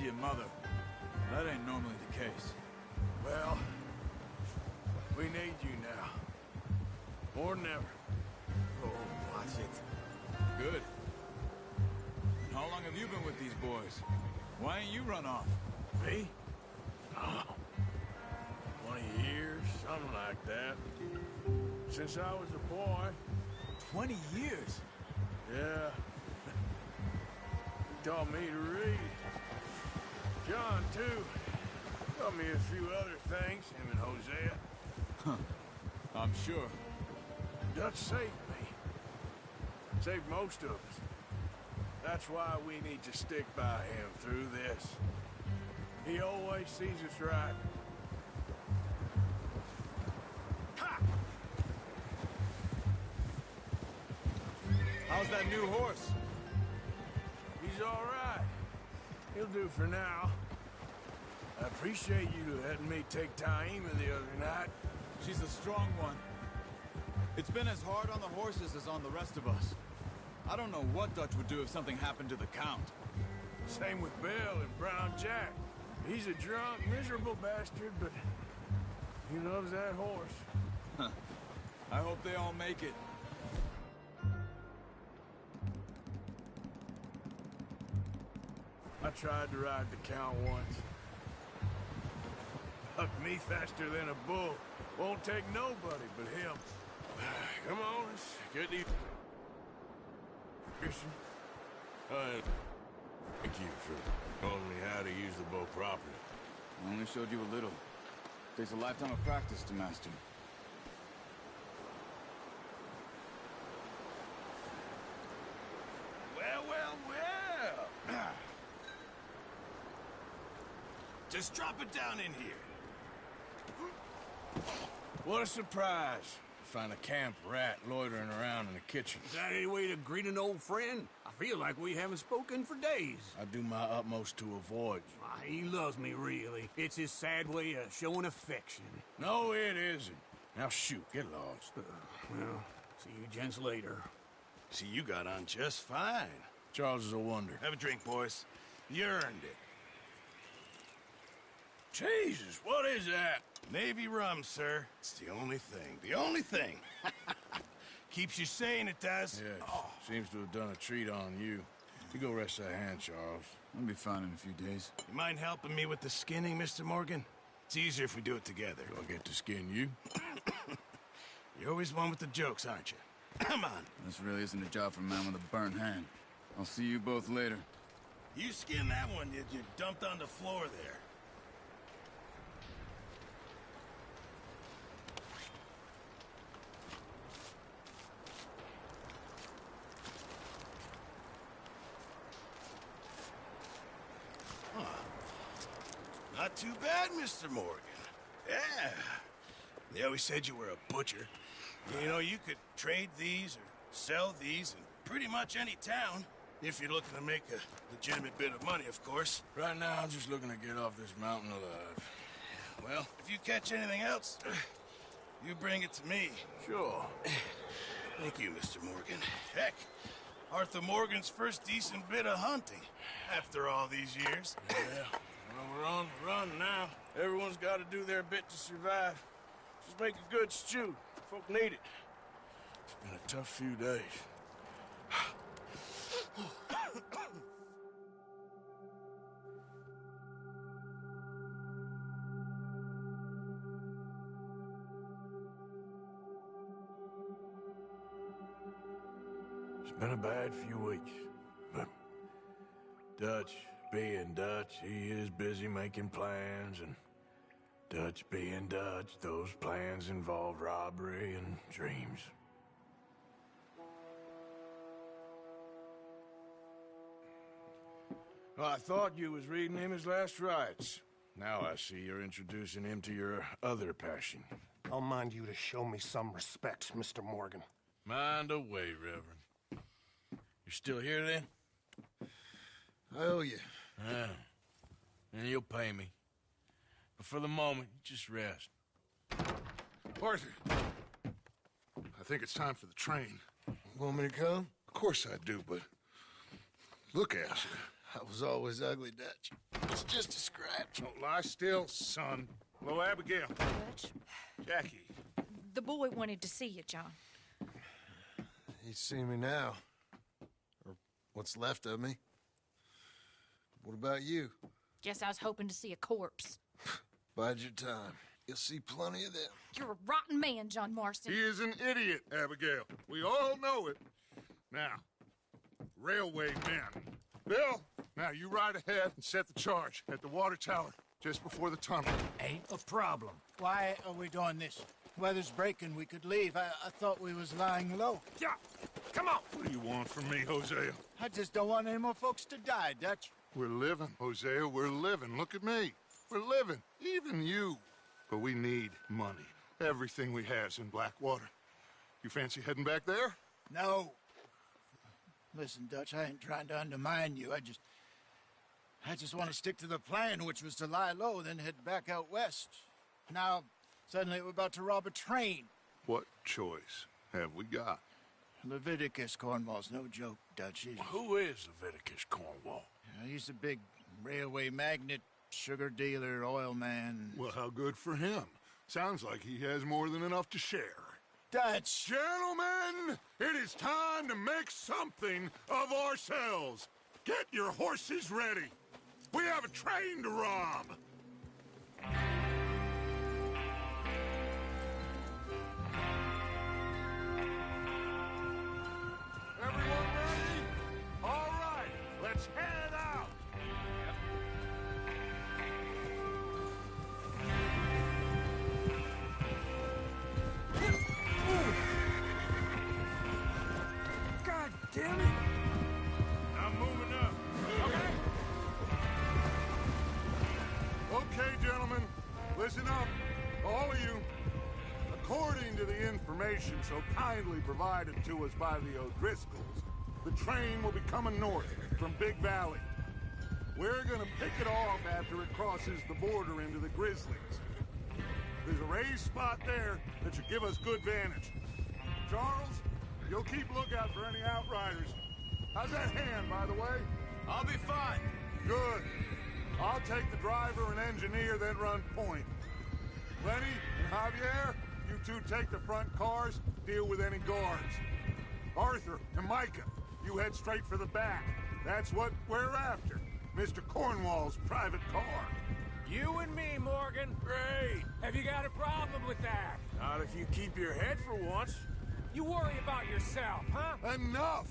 your mother. That ain't normally the case. Well, we need you now. More than ever. Oh, watch it. Good. And how long have you been with these boys? Why ain't you run off? Me? Oh, 20 years, something like that. Since I was a boy. 20 years? Yeah. He taught me to read. John, too. Taught me a few other things, him and Hosea. Huh. I'm sure. Dutch saved me. Saved most of us. That's why we need to stick by him through this. He always sees us right. Ha! How's that new horse? He's all right. He'll do for now. I appreciate you letting me take Taima the other night. She's a strong one. It's been as hard on the horses as on the rest of us. I don't know what Dutch would do if something happened to the Count. Same with Bill and Brown Jack. He's a drunk, miserable bastard, but he loves that horse. Huh. I hope they all make it. I tried to ride the Count once. Hucked me faster than a bull. Won't take nobody but him. Come on, let's get these... Christian. Thank you for telling me how to use the bow properly. I only showed you a little. Takes a lifetime of practice to master. Well, well, well. Just drop it down in here. What a surprise. Find a camp rat loitering around in the kitchen. Is that any way to greet an old friend? I feel like we haven't spoken for days. I do my utmost to avoid you. He loves me, really. It's his sad way of showing affection. No, it isn't. Now shoot, get lost. Well, see you gents later. See, you got on just fine. Charles is a wonder. Have a drink, boys. You earned it. Jesus, what is that? Navy rum, sir. It's the only thing. The only thing. Keeps you sane, it does. Yeah, seems to have done a treat on you. You go rest that hand, Charles. I'll be fine in a few days. You mind helping me with the skinning, Mr. Morgan? It's easier if we do it together. Do I get to skin you? You're always one with the jokes, aren't you? Come on. This really isn't a job for a man with a burnt hand. I'll see you both later. You skinned that one you dumped on the floor there. Not too bad, Mr. Morgan. Yeah. They always said you were a butcher. You know, you could trade these or sell these in pretty much any town. If you're looking to make a legitimate bit of money, of course. Right now, I'm just looking to get off this mountain alive. Well, if you catch anything else, you bring it to me. Sure. Thank you, Mr. Morgan. Heck, Arthur Morgan's first decent bit of hunting after all these years. Yeah. Well, we're on the run now. Everyone's got to do their bit to survive. Just make a good stew. Folk need it. It's been a tough few days. It's been a bad few weeks, but Dutch being Dutch, he is busy making plans, and Dutch being Dutch, those plans involve robbery and dreams. Well, I thought you was reading him his last rites. Now I see you're introducing him to your other passion. I'll mind you to show me some respect, Mr. Morgan. Mind away, Reverend. You're still here, then? I owe you. Yeah. And you'll pay me. But for the moment, just rest. Arthur, I think it's time for the train. Want me to come? Of course I do, but look at you. I was always ugly, Dutch. It's just a scratch. Don't lie still, son. Hello, Abigail. Dutch, Jackie. the boy wanted to see you, John. He's seen me now. Or what's left of me. What about you? Guess I was hoping to see a corpse. Bide your time. You'll see plenty of them. You're a rotten man, John Marston. He is an idiot, Abigail. We all know it. Now, railway men. Bill, now you ride ahead and set the charge at the water tower just before the tunnel. Ain't a problem. Why are we doing this? Weather's breaking, we could leave. I thought we was lying low. Yeah, come on. What do you want from me, Hosea? I just don't want any more folks to die, Dutch. We're living, Hosea, we're living. Look at me. We're living, even you. But we need money. Everything we have's in Blackwater. You fancy heading back there? No. Listen, Dutch, I ain't trying to undermine you. I just want to stick to the plan, which was to lie low, then head back out west. Now, suddenly we're about to rob a train. What choice have we got? Leviticus Cornwall's no joke, Dutch. Who is Leviticus Cornwall? He's a big railway magnate, sugar dealer, oil man. Well, how good for him. Sounds like he has more than enough to share. Dutch! Gentlemen, it is time to make something of ourselves. Get your horses ready. We have a train to rob. Everyone ready? All right, let's head out. God damn it! I'm moving up. Okay, gentlemen, listen up, all of you. According to the information so kindly provided to us by the O'Driscolls, the train will be coming north from Big Valley. We're gonna pick it off after it crosses the border into the Grizzlies. There's a raised spot there that should give us good vantage. Charles, you'll keep lookout for any outriders. How's that hand, by the way? I'll be fine. Good. I'll take the driver and engineer, then run point. Lenny and Javier, you two take the front cars, deal with any guards. Arthur and Micah, you head straight for the back. That's what we're after. Mr. Cornwall's private car. You and me, Morgan. Great. Have you got a problem with that? Not if you keep your head for once. You worry about yourself, huh? Enough!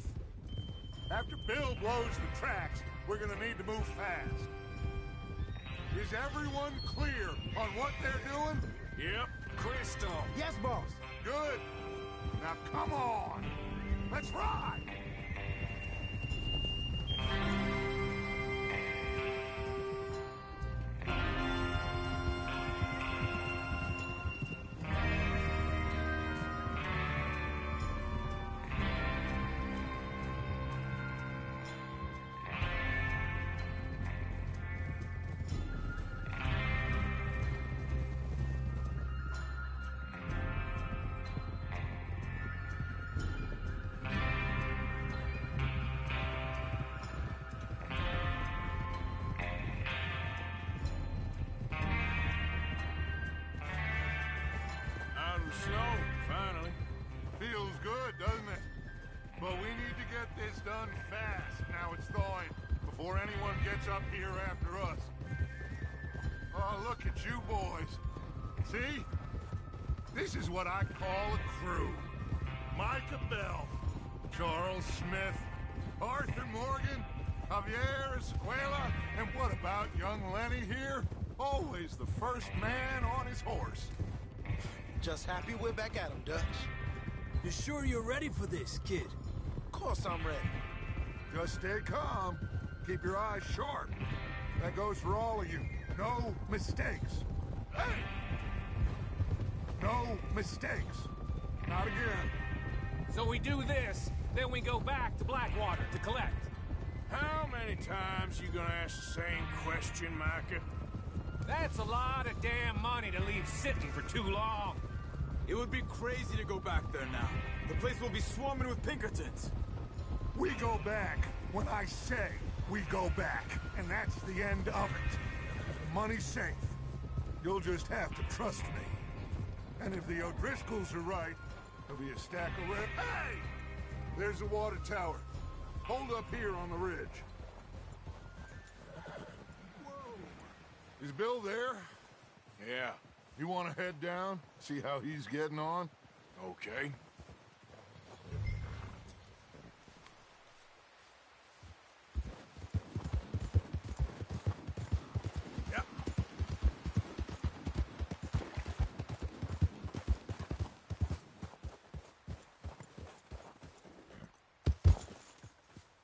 After Bill blows the tracks, we're gonna need to move fast. Is everyone clear on what they're doing? Yep. Crystal. Yes, boss. Good. Now come on. Let's ride. Out of the snow, finally. Feels good, doesn't it? But we need to get this done fast. Now it's thawing, before anyone gets up here after us. Oh, look at you boys. See? This is what I call a crew. Micah Bell, Charles Smith, Arthur Morgan, Javier Escuela, and what about young Lenny here? Always the first man on his horse. Just happy we're back at him, Dutch. You sure you're ready for this, kid? Of course I'm ready. Just stay calm. Keep your eyes sharp. That goes for all of you. No mistakes. Hey! No mistakes. Not again. So we do this, then we go back to Blackwater to collect. How many times you gonna ask the same question, Micah? That's a lot of damn money to leave sitting for too long. It would be crazy to go back there now. The place will be swarming with Pinkertons. We go back when I say. we go back, and that's the end of it. The money's safe. You'll just have to trust me. And if the O'Driscolls are right, there'll be a stack of red. Hey! There's the water tower. Hold up here on the ridge. Whoa. Is Bill there? Yeah. You want to head down? See how he's getting on? Okay. Yep.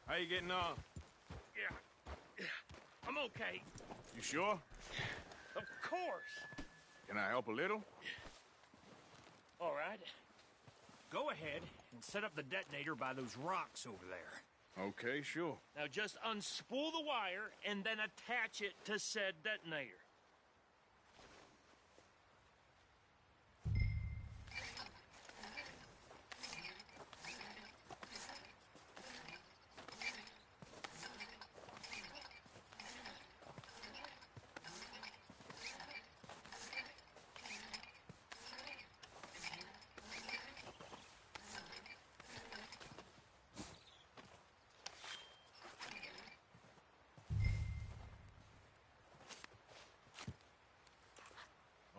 How you getting on? Yeah. I'm okay. You sure? Of course. Can I help a little? All right. Go ahead and set up the detonator by those rocks over there. Okay, sure. Now just unspool the wire and then attach it to said detonator.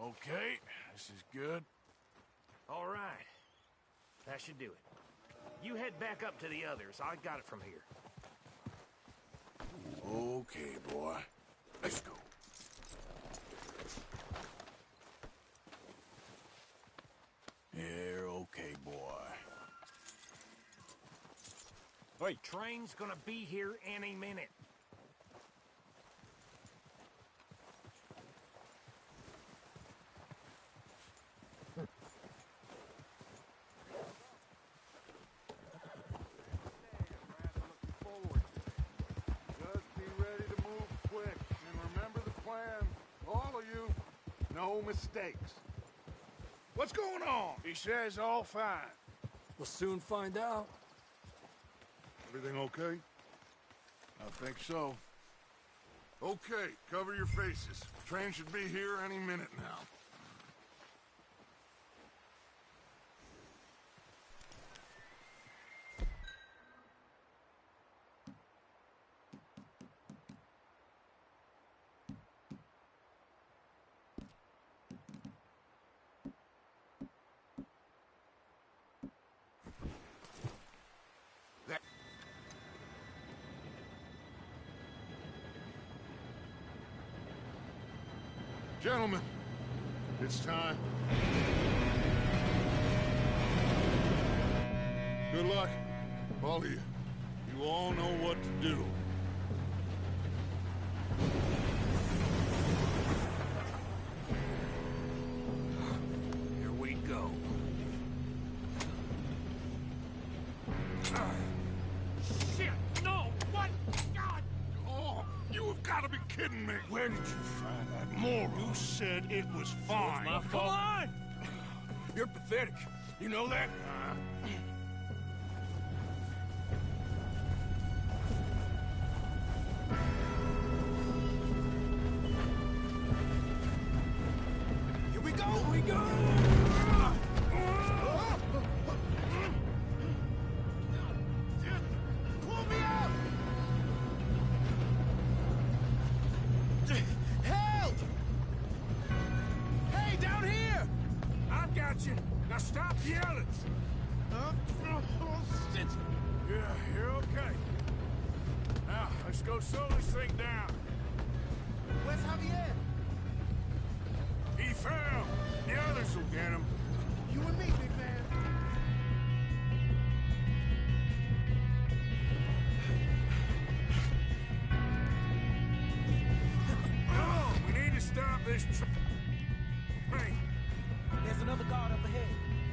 Okay, this is good. All right. That should do it. You head back up to the others. I got it from here. Okay, boy. Let's go. Yeah, okay, boy. Hey, train's gonna be here any minute. Just be ready to move quick, and remember the plan. All of you, no mistakes. What's going on? He says all fine. We'll soon find out. Everything okay? I think so. Okay, cover your faces. Train should be here any minute now. Gentlemen, it's time. Good luck, all of you. You all know what to do. Here we go. Shit! No! What? God! Oh, you have got to be kidding me. Where did you find that moron? You said it was fine. My fault. Come on! You're pathetic. You know that? Here we go! Here we go! Pull me out! Help! Hey, down here! I've got you. Now stop yelling. Oh, shit! Yeah, you're okay. Now, let's go slow this thing down. Where's Javier? He fell. The others will get him. You and me, big man. We need to stop this train. There's another guard up ahead.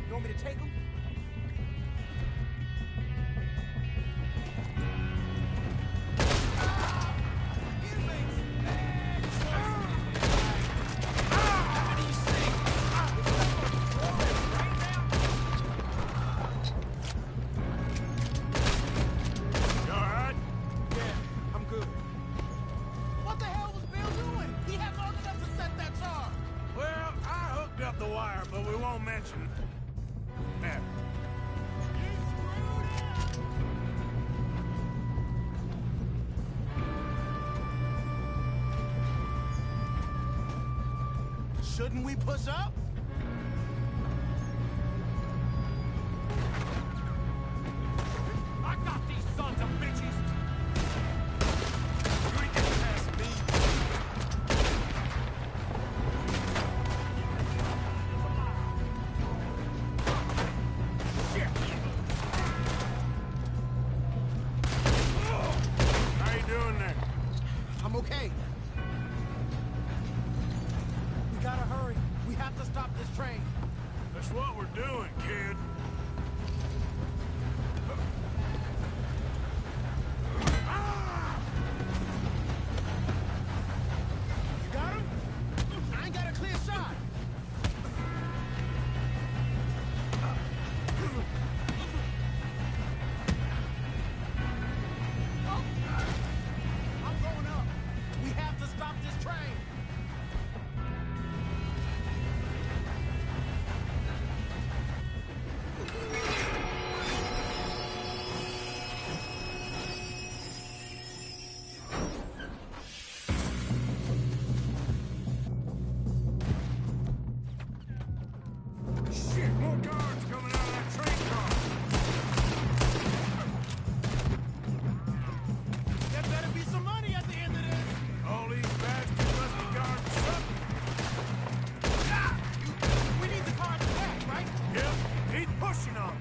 You want me to take him? You all right? Yeah, I'm good. don't mention that. Shouldn't we push up? I got these sons of bitches! You ain't getting past me! Shit! How you doing there? I'm okay. We gotta hurry. We have to stop this train. That's what we're doing, kid. You got him? I ain't got a clear shot. I'm going up. We have to stop this train. Shit, more guards coming out of that train car. There better be some money at the end of this. All these bastards must be guarding something. We need the car at the back, right? Yep, he's pushing on.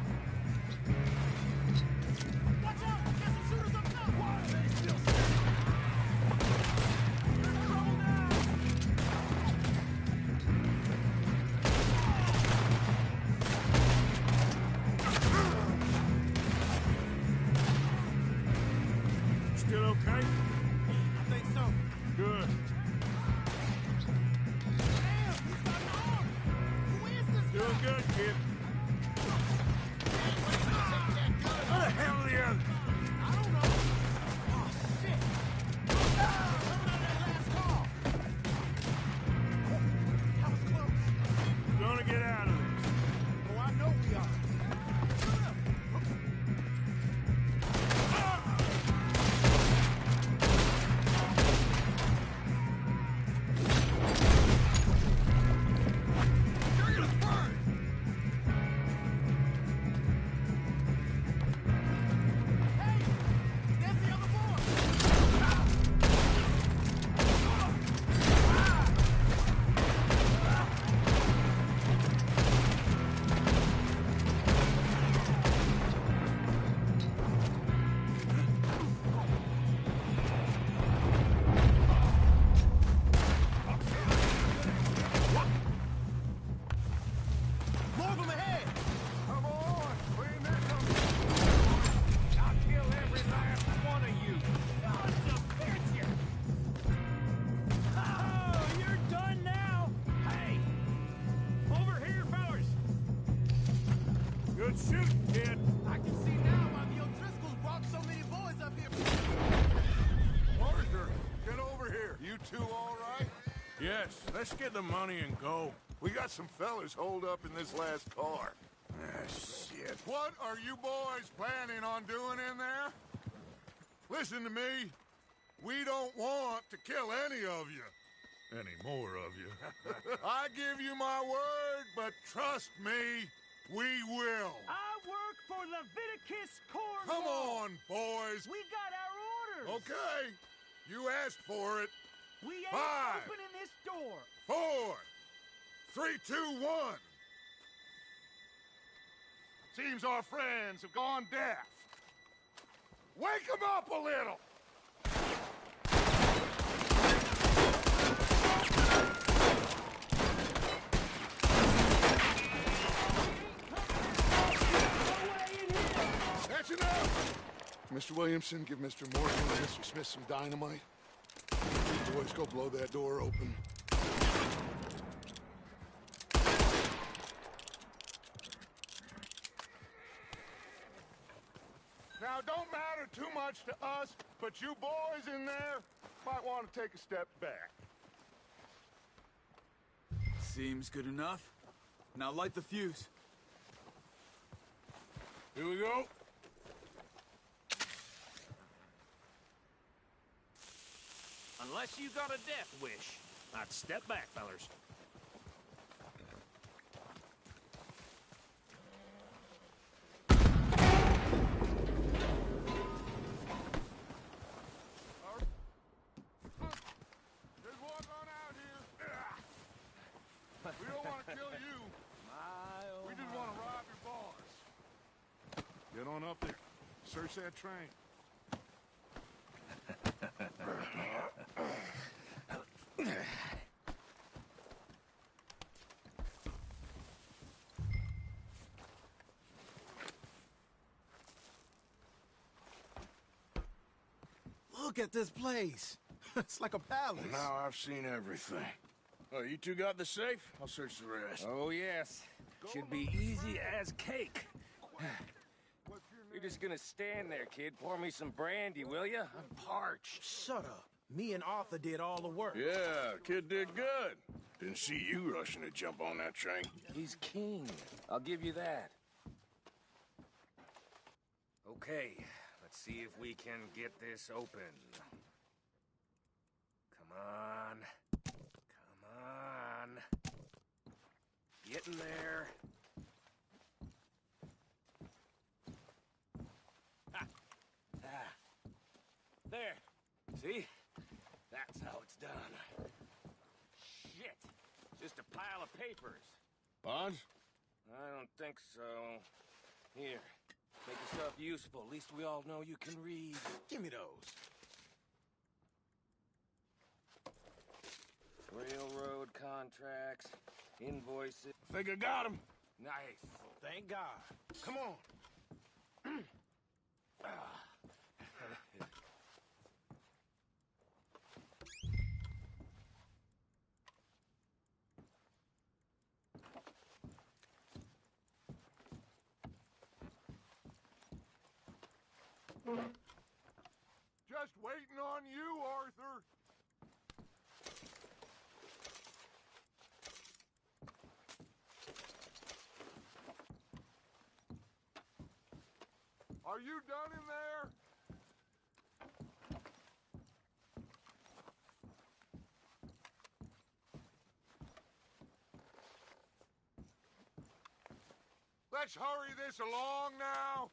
Watch out! Get some shooters up top! Why are they still standing? There's trouble now! Still okay? I think so. Good. Damn! He's got an arm! Who is this Doing good, kid. Where the hell are the others? I don't know. Oh, shit! Coming out of that last car! That was close. We're gonna get out of this. Oh, I know we are. Shoot him! You're gonna burn! Hey! There's the other boy! More of them ahead! Come on, clean that up. I'll kill every last one of you! Sons of bitches! Oh, you're done now? Hey! Over here, fellas! Good shooting, kid. I can see now why the O'Driscolls brought so many boys up here. Parker, get over here. You two all right? Yes, let's get the money and go. We got some fellas holed up in this last car. Ah, shit. What are you boys planning on doing in there? Listen to me. We don't want to kill any of you. Any more of you. I give you my word, but trust me, we will. I work for Leviticus Cornwall! Come on, boys. We got our orders! Okay. You asked for it. We ain't 5, opening this door! 4, 3, 2, 1. Seems our friends have gone deaf. Wake them up a little. That's enough. Mr. Williamson, give Mr. Morgan and Mr. Smith some dynamite. You boys go blow that door open. Now, don't matter too much to us, but you boys in there might want to take a step back. Seems good enough. Now light the fuse. Here we go. Unless you got a death wish, I'd step back, fellers. Just walk on out here. We don't want to kill you. We just want to rob your boss. Get on up there. Search that train. Look at this place. It's like a palace. Now I've seen everything. Oh, you two got the safe? I'll search the rest. Oh, yes. Should be easy as cake. You're just gonna stand there, kid. Pour me some brandy, will you? I'm parched. Shut up. Me and Arthur did all the work. Yeah, kid did good. Didn't see you rushing to jump on that train. He's king. I'll give you that. Okay, let's see if we can get this open. Come on. Come on. Get in there. Ha! Ah. There. See? That's how it's done. Shit. Just a pile of papers. Bonds? I don't think so. Here. Make yourself useful. At least we all know you can read. Give me those. Railroad contracts, invoices. I think I got him. Nice. Thank God. Come on. Just waiting on you, Arthur. Are you done in there? Let's hurry this along now.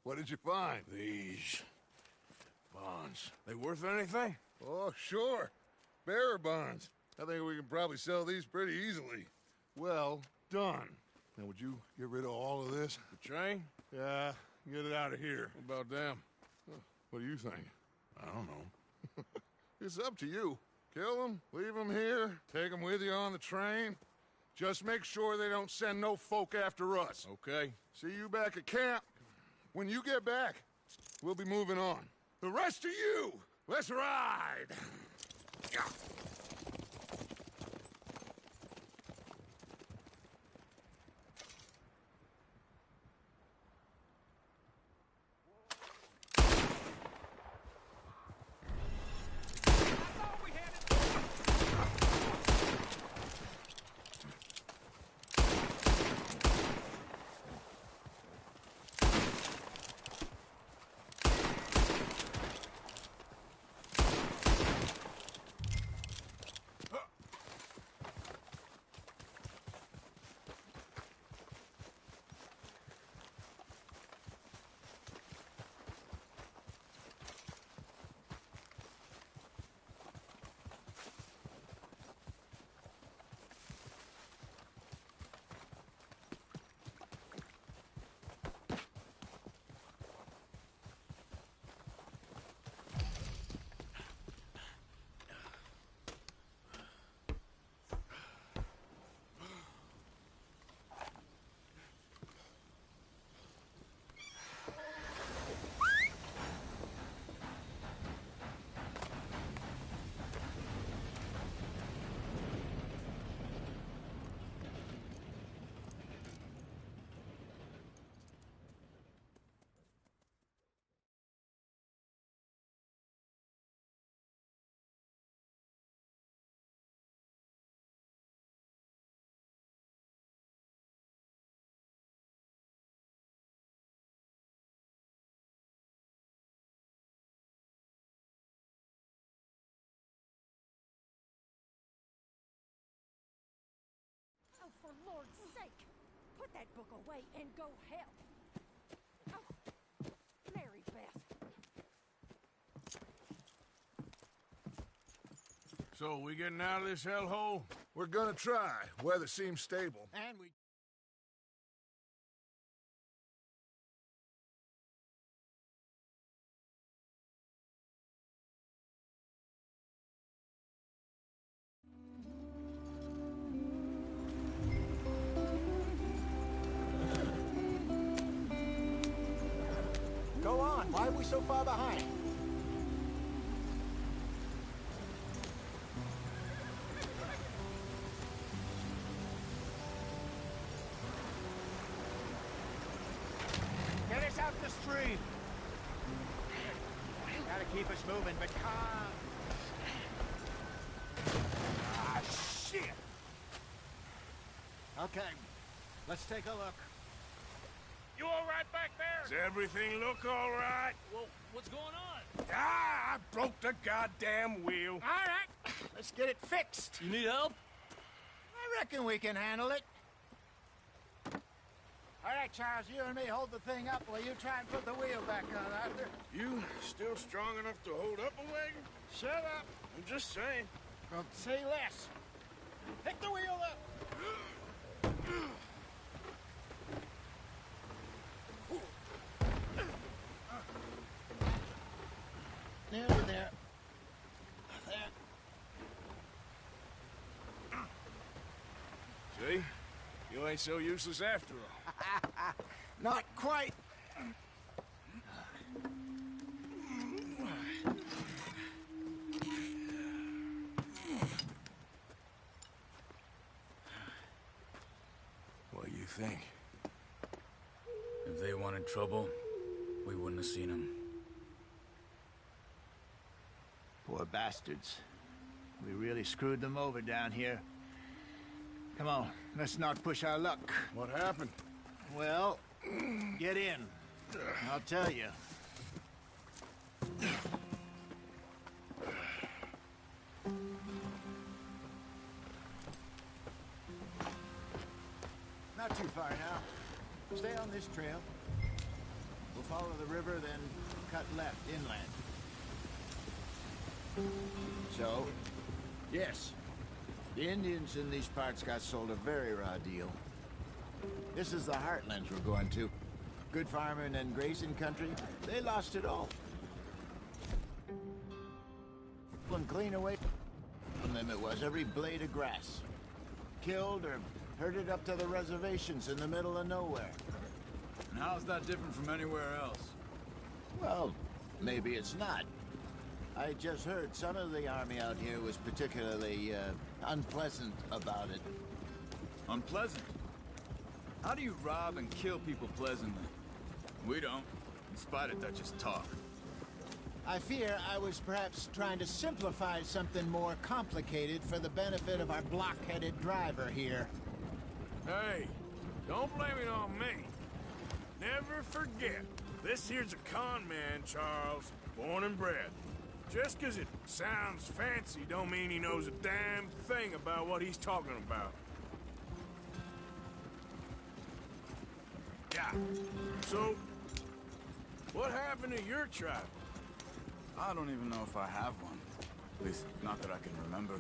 What did you find? These bonds. They worth anything? Oh, sure. Bearer bonds. I think we can probably sell these pretty easily. Well done. Now, would you get rid of all of this? The train? Yeah, get it out of here. What about them? What do you think? I don't know. It's up to you. Kill them, leave them here, take them with you on the train. Just make sure they don't send no folk after us. Okay. See you back at camp. When you get back, we'll be moving on. The rest of you, let's ride! that book away and go help. Oh, Mary Beth. So, we getting out of this hellhole? We're gonna try. Weather seems stable. And we... Go on. Why are we so far behind? Get us out the stream. Gotta keep us moving, but calm. Ah, shit! Okay, let's take a look. You all right back there? Does everything look all right? Well, what's going on? Ah, I broke the goddamn wheel. All right, let's get it fixed. You need help? I reckon we can handle it. All right, Charles, you and me hold the thing up while you try and put the wheel back on, Arthur. You still strong enough to hold up a wagon? Shut up. I'm just saying. Well, say less. Pick the wheel up. Nearly there. There. See? You ain't so useless after all. Not quite. What do you think? If they wanted trouble, we wouldn't have seen them. Poor bastards. We really screwed them over down here. Come on, let's not push our luck. What happened? Well, get in. I'll tell you. Not too far now. Stay on this trail. We'll follow the river, then cut left inland. So, yes, the Indians in these parts got sold a very raw deal. This is the heartlands we're going to. Good farming and grazing country, they lost it all. And clean away from them it was, every blade of grass. Killed or herded up to the reservations in the middle of nowhere. And how's that different from anywhere else? Well, maybe it's not. I just heard some of the army out here was particularly, unpleasant about it. Unpleasant? How do you rob and kill people pleasantly? We don't, in spite of Dutch's talk. I fear I was perhaps trying to simplify something more complicated for the benefit of our block-headed driver here. Hey, don't blame it on me. Never forget, this here's a con man, Charles, born and bred. Just 'cause it sounds fancy don't mean he knows a damn thing about what he's talking about. Yeah. So, what happened to your tribe? I don't even know if I have one. At least, not that I can remember.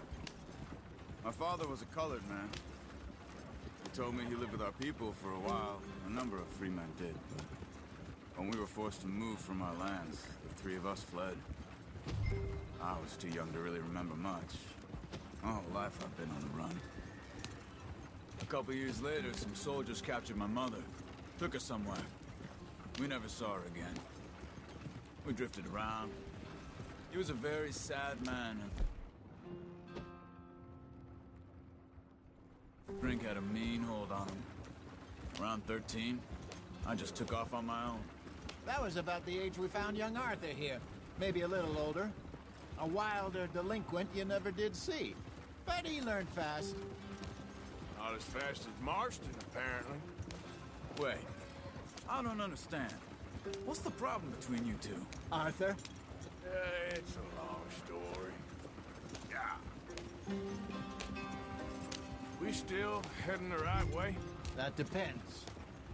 My father was a colored man. He told me he lived with our people for a while. A number of free men did, but when we were forced to move from our lands, the three of us fled. I was too young to really remember much. My whole life I've been on the run. A couple years later, some soldiers captured my mother. Took her somewhere. We never saw her again. We drifted around. He was a very sad man, and drink had a mean hold on him. Around 13, I just took off on my own. That was about the age we found young Arthur here. Maybe a little older. A wilder delinquent you never did see. But he learned fast. Not as fast as Marston, apparently. Wait, I don't understand. What's the problem between you two? Arthur? It's a long story. Yeah. We still heading the right way? That depends.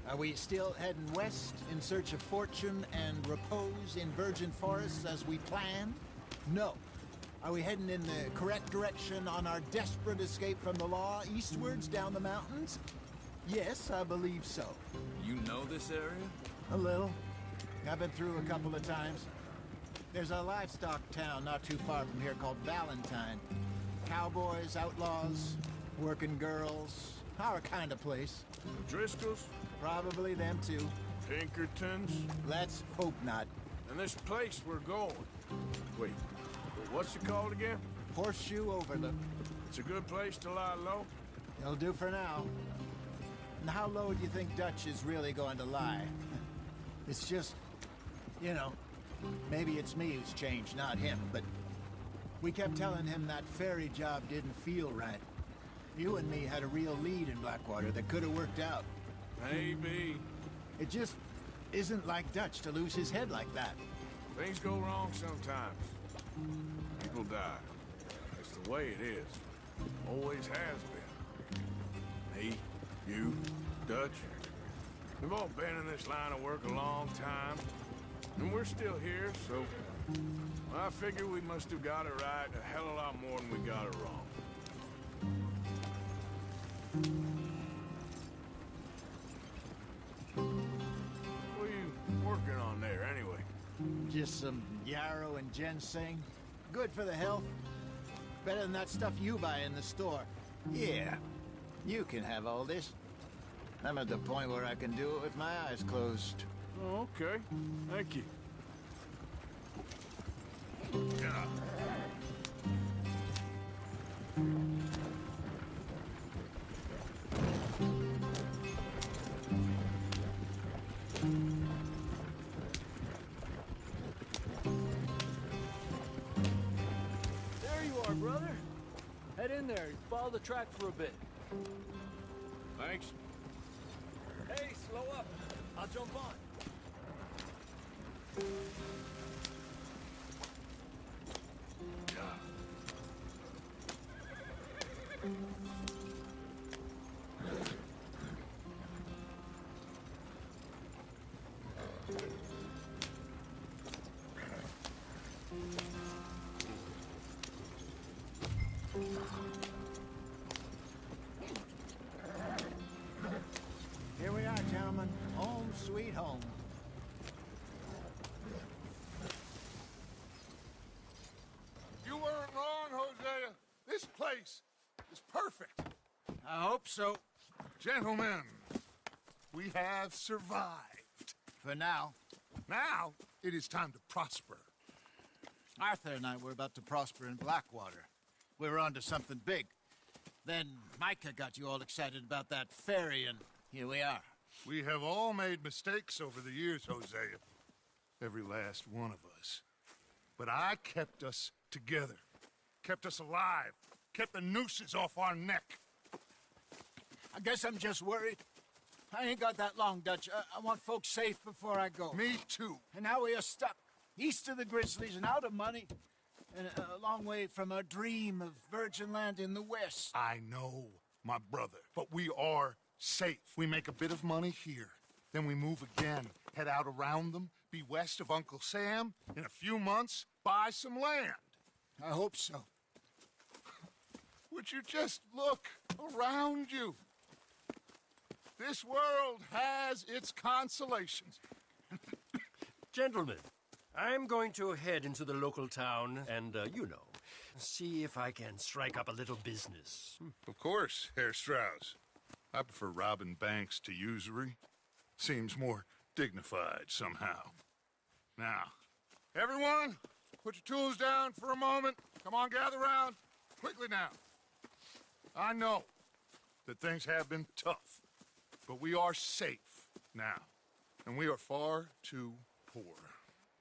Are we still heading west in search of fortune and repose in virgin forests as we planned? No. Are we heading in the correct direction on our desperate escape from the law eastwards down the mountains? Yes, I believe so. You know this area? A little. I've been through a couple of times. There's a livestock town not too far from here called Valentine. Cowboys, outlaws, working girls, our kind of place. Driscoll's? Probably them too. Pinkertons? Let's hope not. And this place we're going. Wait, what's it called again? Horseshoe Overlook. It's a good place to lie low? It'll do for now. And how low do you think Dutch is really going to lie? It's just, you know, maybe it's me who's changed, not him, but we kept telling him that ferry job didn't feel right. You and me had a real lead in Blackwater that could have worked out. Maybe. It just isn't like Dutch to lose his head like that. Things go wrong sometimes. People die. It's the way it is. Always has been. Me, you, Dutch. We've all been in this line of work a long time. And we're still here, so... well, I figure we must have got it right a hell of a lot more than we got it wrong. What are you working on there, anyway? Just some yarrow and ginseng. Good for the health. Better than that stuff you buy in the store. Yeah, you can have all this. I'm at the point where I can do it with my eyes closed. Oh, okay. Thank you. Yeah. There you are, brother. Head in there. Follow the track for a bit. Thanks. Hey, slow up. I'll jump on. Here we are, gentlemen. Home sweet home. You weren't wrong, Hosea. This place is perfect. I hope so. Gentlemen, we have survived. For now. Now, it is time to prosper. Arthur and I were about to prosper in Blackwater. We were onto something big. Then Micah got you all excited about that ferry, and here we are. We have all made mistakes over the years, Hosea. Every last one of us. But I kept us together. Kept us alive. Kept the nooses off our neck. I guess I'm just worried. I ain't got that long, Dutch. I want folks safe before I go. Me too. And now we are stuck east of the Grizzlies and out of money. And a long way from our dream of virgin land in the west. I know, my brother. But we are safe. We make a bit of money here. Then we move again. Head out around them. Be west of Uncle Sam. In a few months, buy some land. I hope so. Would you just look around you? This world has its consolations. Gentlemen, I'm going to head into the local town and, you know, see if I can strike up a little business. Of course, Herr Strauss. I prefer robbing banks to usury. Seems more dignified somehow. Now, everyone, put your tools down for a moment. Come on, gather round. Quickly now. I know that things have been tough, but we are safe now, and we are far too poor.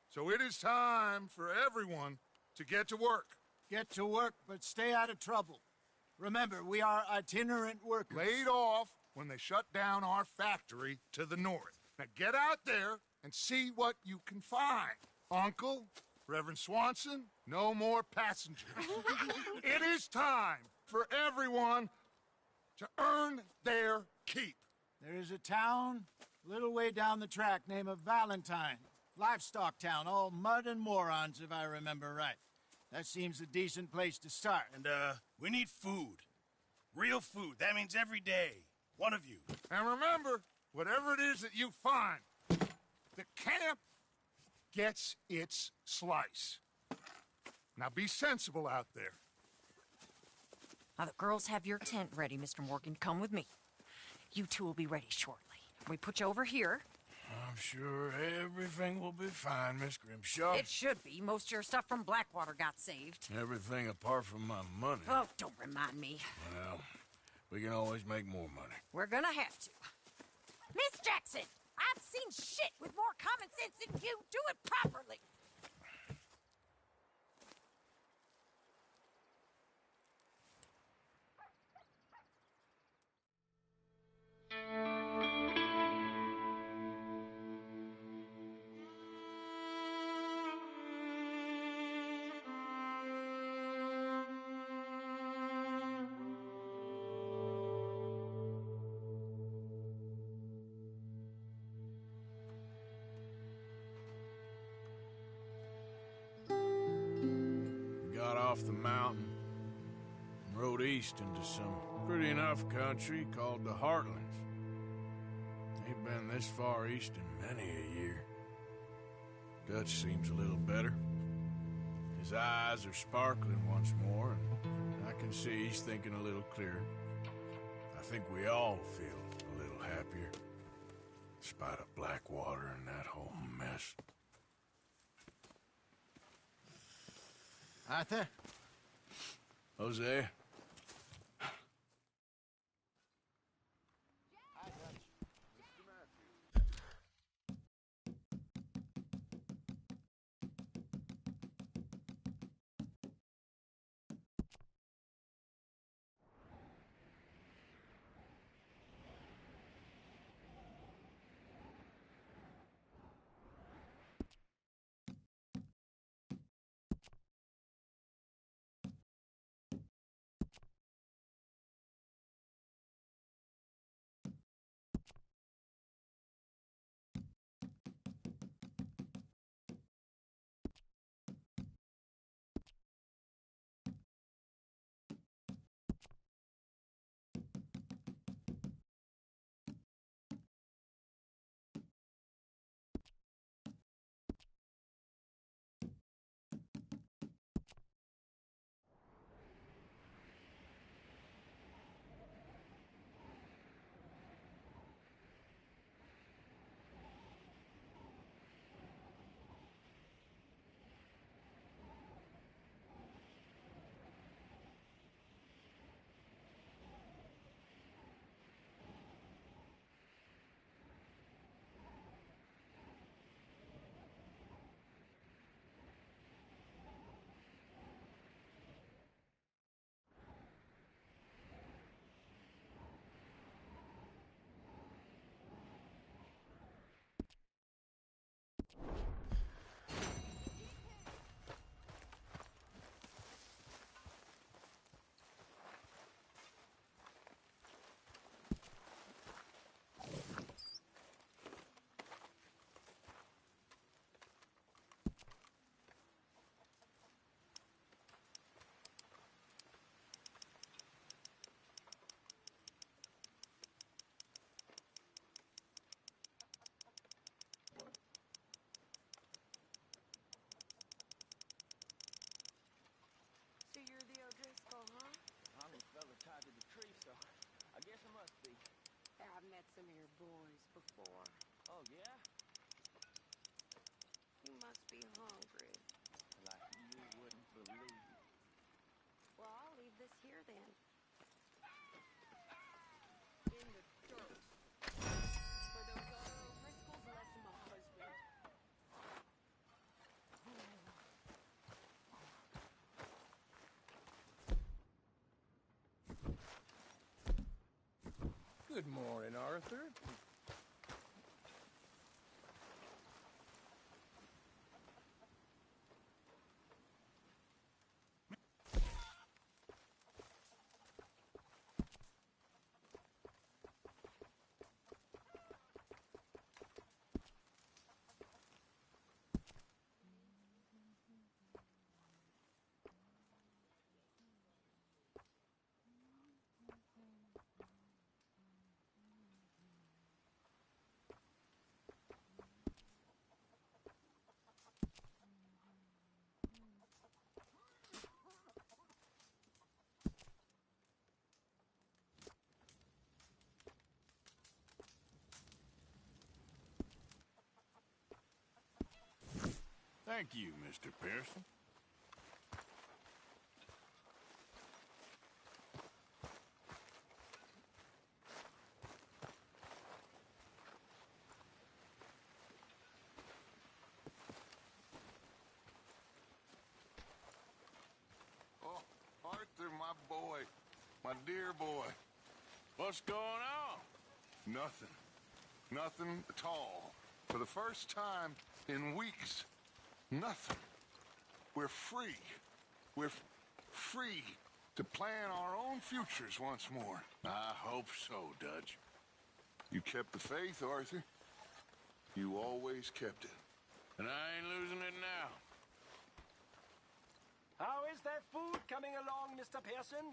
So it is time for everyone to get to work. Get to work, but stay out of trouble. Remember, we are itinerant workers. Laid off when they shut down our factory to the north. Now get out there and see what you can find. Uncle, Reverend Swanson, no more passengers. It is time for everyone to earn their keep. There is a town a little way down the track named Valentine. Livestock town, all mud and morons, if I remember right. That seems a decent place to start. And, we need food. Real food. That means every day. One of you. And remember, whatever it is that you find, the camp gets its slice. Now be sensible out there. Now, the girls have your tent ready, Mr. Morgan. Come with me. You two will be ready shortly. We put you over here. I'm sure everything will be fine, Miss Grimshaw. It should be. Most of your stuff from Blackwater got saved. Everything apart from my money. Oh, don't remind me. Well, we can always make more money. We're gonna have to. Miss Jackson, I've seen shit with more common sense than you. Do it properly. Got off the mountain and rode east into some pretty enough country called the Heartlands. Ain't been this far east in many a year. Dutch seems a little better. His eyes are sparkling once more, and I can see he's thinking a little clearer. I think we all feel a little happier, in spite of Blackwater and that whole mess. Arthur? Jose? I've met some of your boys before. Oh, yeah? You must be hungry. Like you wouldn't believe. Well, I'll leave this here then. In the dirt. For those other O'Driscolls left my husband. Good morning, Arthur. Thank you, Mr. Pearson. Oh, Arthur, my boy. My dear boy. What's going on? Nothing. Nothing at all. For the first time in weeks. Nothing. We're free. We're free to plan our own futures once more. I hope so, Dutch. You kept the faith, Arthur. You always kept it. And I ain't losing it now. How is that food coming along, Mr. Pearson?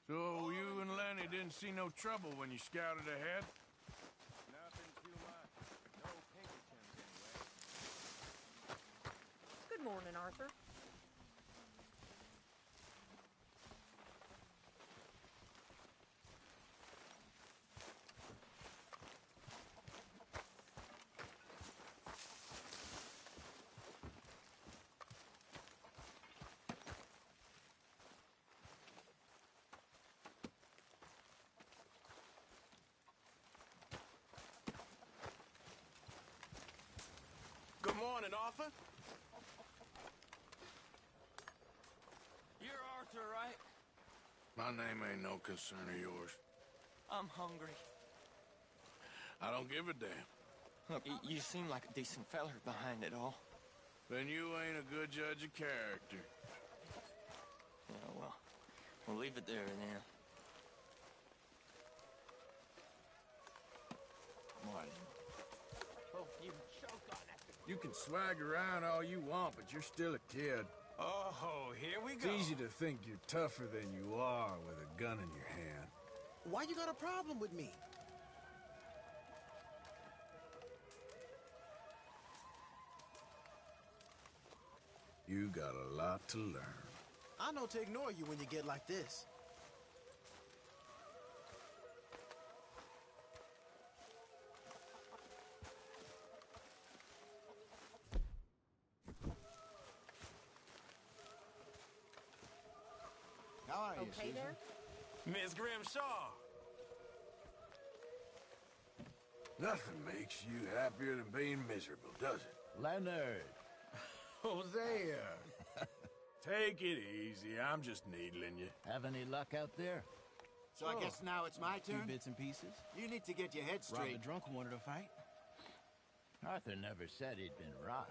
So you and Lenny didn't see no trouble when you scouted ahead? Nothing too much. No Pinkertons, anyway. Good morning, Arthur. Good morning, Arthur. You're Arthur, right? My name ain't no concern of yours. I'm hungry. I don't give a damn. Look, you seem like a decent feller behind it all. Then you ain't a good judge of character. Yeah, well, we'll leave it there then. What? Oh, you choke on that. You can swag around all you want, but you're still a kid. Oh, here we It's go. easy to think you're tougher than you are with a gun in your hand. Why you got a problem with me? You got a lot to learn. I know to ignore you when you get like this. How are you, Okay Susan? there? Miss Grimshaw. Nothing makes you happier than being miserable, does it? Leonard. Hosea. Take it easy. I'm just needling you. Have any luck out there? So I guess now it's my Few turn? bits and pieces. You need to get your head Robbed straight. a drunk who wanted to fight. Arthur never said he'd been robbed.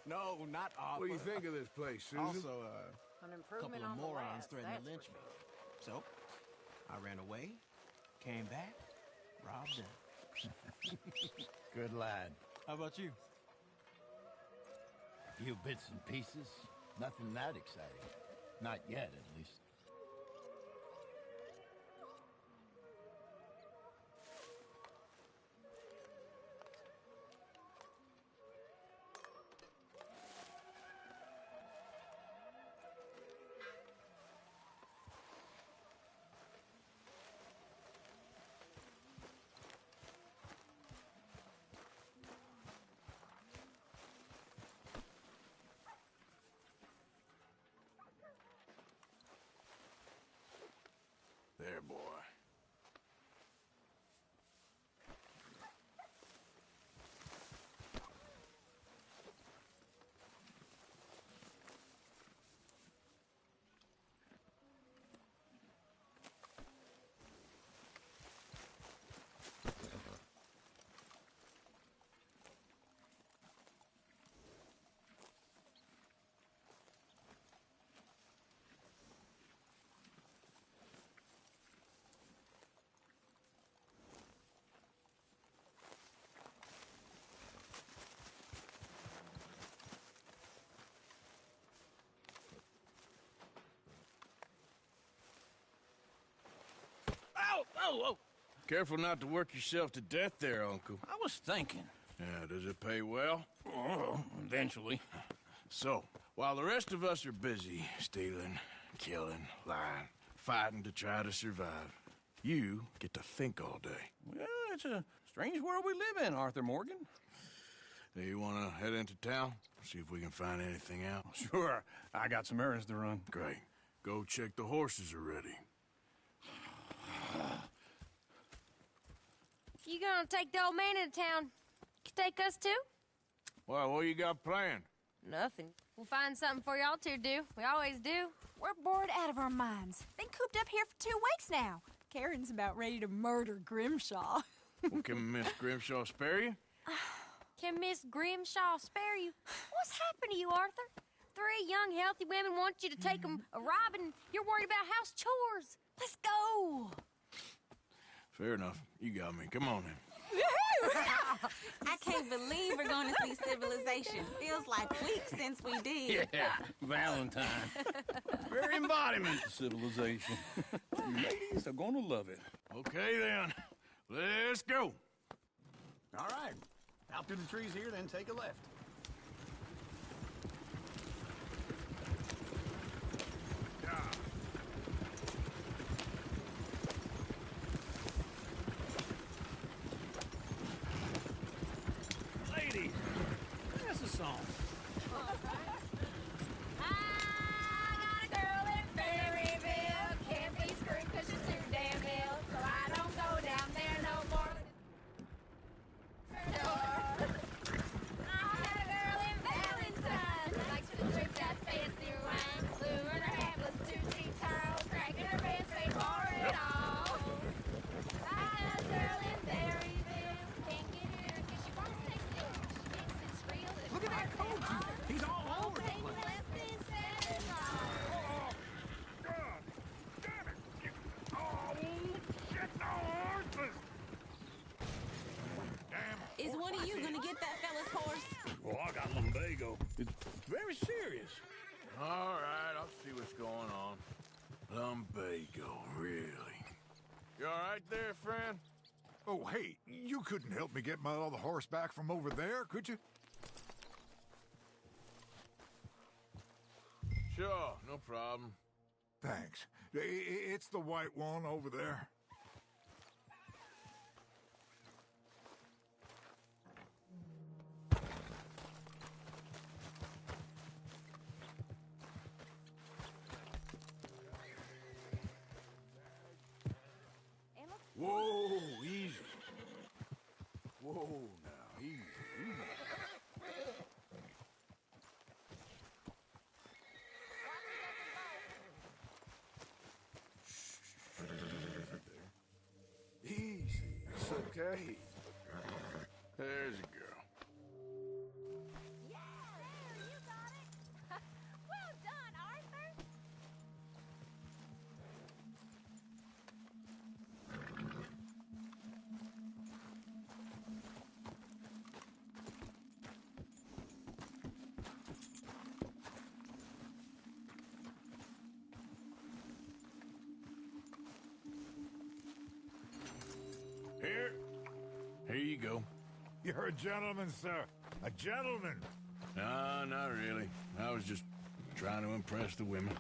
No, not Arthur. What do you think of this place, Susan? Also, An a improvement couple of on the morons last, threatened that's to lynch for me. sure. So, I ran away, came back, robbed them. Good lad. How about you? Few bits and pieces. Nothing that exciting. Not yet, at least. There, boy. Oh! Careful not to work yourself to death there, Uncle. I was thinking. Yeah, does it pay well? Oh, eventually. So, while the rest of us are busy stealing, killing, lying, fighting to try to survive, you get to think all day. Well, it's a strange world we live in, Arthur Morgan. Hey, you want to head into town? See if we can find anything out? Sure. I got some errands to run. Great. Go check the horses are ready. You gonna take the old man into town? You take us too? Well, what you got planned? Nothing. We'll find something for y'all to do. We always do. We're bored out of our minds. Been cooped up here for 2 weeks now. Karen's about ready to murder Grimshaw. Well, can Miss Grimshaw spare you? Can Miss Grimshaw spare you? What's happened to you, Arthur? 3 young, healthy women want you to take them a robbing. You're worried about house chores. Let's go. Fair enough. You got me. Come on then. I can't believe we're going to see civilization. Feels like weeks since we did. Yeah, Valentine. Very embodiment of civilization. Ladies are gonna love it. Okay then. Let's go. All right. Out through the trees here, then take a left. Ladies, that's a song. I got a girl in Berryville. Can't be screwed 'cause she's too damn ill. So I don't go down there no more. I had a girl in Valentine. Likes to drink that fancy wine. Blue in her hat was 2 tea towels. Cracking her pants, they bore it all. I had a girl in Berryville. Can't get her 'cause she wants to stick. She thinks it's real. Look at that coach. He's all over the place. Is one of you going to get that fella's horse? Well, I got lumbago. It's very serious. All right, I'll see what's going on. Lumbago, really? You all right there, friend? Oh, hey, you couldn't help me get my other horse back from over there, could you? Sure, no problem. Thanks. It's the white one over there. Whoa, easy. Whoa, now, easy. Easy. It's okay. There's a girl. Yeah, there, you got it. Well done, Arthur. Here you go. You're a gentleman, sir. A gentleman. No, not really. I was just trying to impress the women.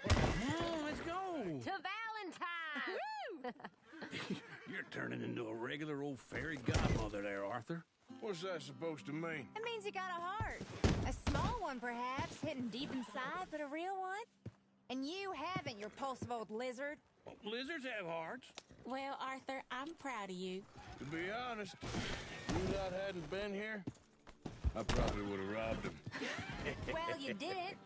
Let's go. To Valentine. You're turning into a regular old fairy godmother there, Arthur. What's that supposed to mean? It means you got a heart. A small one, perhaps, hidden deep inside, but a real one. And you haven't, you repulsive old lizard. Lizards have hearts. Well, Arthur, I'm proud of you. To be honest, if you lot hadn't been here, I probably would have robbed him. Well, you didn't.